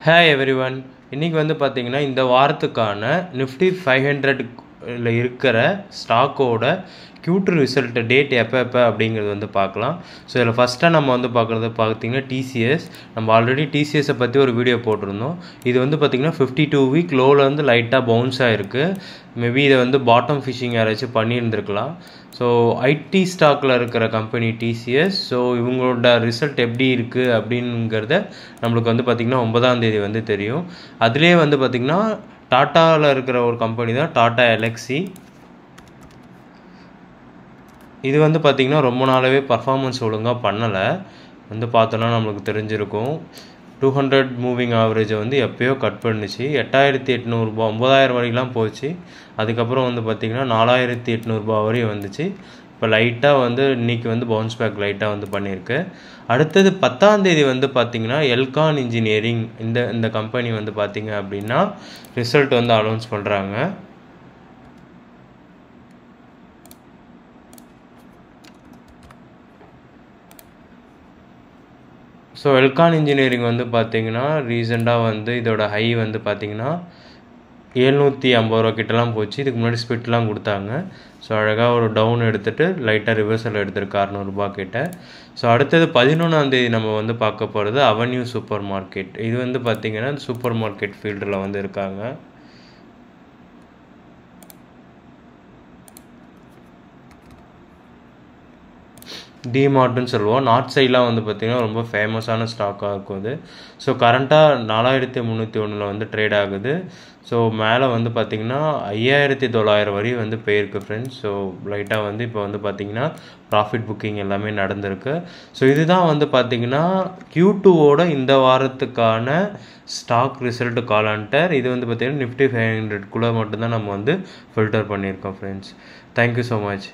Hi everyone. இன்றைக்கி வந்து பார்த்திங்கன்னா இந்த வாரத்துக்கான நிஃப்டி 500ல இருக்கிற ஸ்டாக்கோட Q2 ரிசல்ட் டேட் எப்போ அப்படிங்கிறது வந்து பார்க்கலாம். ஸோ இதில் ஃபஸ்ட்டாக நம்ம வந்து பார்க்குறது பார்த்திங்கன்னா டிசிஎஸ். நம்ம ஆல்ரெடி டிசிஎஸை பற்றி ஒரு வீடியோ போட்டிருந்தோம். இது வந்து பார்த்திங்கன்னா 52 வீக் லோவிலேருந்து லைட்டாக பவுன்ஸ் ஆகிருக்கு. மேபி இதை வந்து பாட்டம் ஃபிஷிங் யாராச்சும் பண்ணியிருந்துருக்கலாம். ஸோ ஐடி ஸ்டாக்கில் இருக்கிற கம்பெனி டிசிஎஸ். ஸோ இவங்களோட ரிசல்ட் எப்படி இருக்குது அப்படிங்கிறத நம்மளுக்கு வந்து பார்த்திங்கன்னா 9ஆம் தேதி வந்து தெரியும். அதுலேயே வந்து பார்த்திங்கன்னா டாட்டாவில் இருக்கிற ஒரு கம்பெனி தான் டாடா எல்எக்ஸி. இது வந்து பார்த்திங்கன்னா ரொம்ப நாளாகவே பர்ஃபார்மன்ஸ் ஒழுங்காக பண்ணலை. வந்து பார்த்தோன்னா நம்மளுக்கு தெரிஞ்சிருக்கும். 200 மூவிங் ஆவரேஜை வந்து எப்போயோ கட் பண்ணிச்சு. 8800 9000 வரைக்கும்லாம் போச்சு. அதுக்கப்புறம் வந்து பார்த்திங்கன்னா 4800 வரையும் வந்துச்சு. இப்போ லைட்டாக வந்து இன்றைக்கி வந்து பவுன்ஸ் பேக் லைட்டாக வந்து பண்ணியிருக்கு. அடுத்தது 10ஆம் தேதி வந்து பார்த்திங்கன்னா எல்கான் இன்ஜினியரிங் இந்த கம்பெனி வந்து பார்த்திங்க அப்படின்னா ரிசல்ட் வந்து அனௌன்ஸ் பண்ணுறாங்க. ஸோ எல்கான் இன்ஜினியரிங் வந்து பார்த்திங்கன்னா ரீசெண்டாக வந்து இதோட ஹை வந்து பார்த்திங்கன்னா 750 ரூபா கிட்டலாம் போச்சு. இதுக்கு முன்னாடி ஸ்பிட்லாம் கொடுத்தாங்க. ஸோ அழகாக ஒரு டவுன் எடுத்துகிட்டு லைட்டாக ரிவர்சல் எடுத்துருக்கு 600 ரூபா கிட்ட. ஸோ அடுத்தது 11ஆம் தேதி நம்ம வந்து பார்க்க போகிறது அவென்யூ சூப்பர் மார்க்கெட். இது வந்து பார்த்திங்கன்னா சூப்பர் மார்க்கெட் ஃபீல்டில் வந்து இருக்காங்க. டிமார்ட்னு சொல்லுவோம். நார்த் சைட்லாம் வந்து பார்த்திங்கன்னா ரொம்ப ஃபேமஸான ஸ்டாக்காக இருக்கும் அது. ஸோ கரண்ட்டாக 4301 வந்து ட்ரேட் ஆகுது. ஸோ மேலே வந்து பார்த்திங்கன்னா 5900 வரையும் வந்து போயிருக்கு ஃப்ரெண்ட்ஸ். ஸோ லைட்டாக வந்து இப்போ வந்து பார்த்திங்கன்னா ப்ராஃபிட் புக்கிங் எல்லாமே நடந்திருக்கு. ஸோ இதுதான் வந்து பார்த்திங்கன்னா Q2ஓட இந்த வாரத்துக்கான ஸ்டாக் ரிசல்ட் காலாண்டர். இது வந்து பார்த்திங்கன்னா நிஃப்டி 500 மட்டும்தான் நம்ம வந்து ஃபில்டர் பண்ணியிருக்கோம் ஃப்ரெண்ட்ஸ். Thank you so much.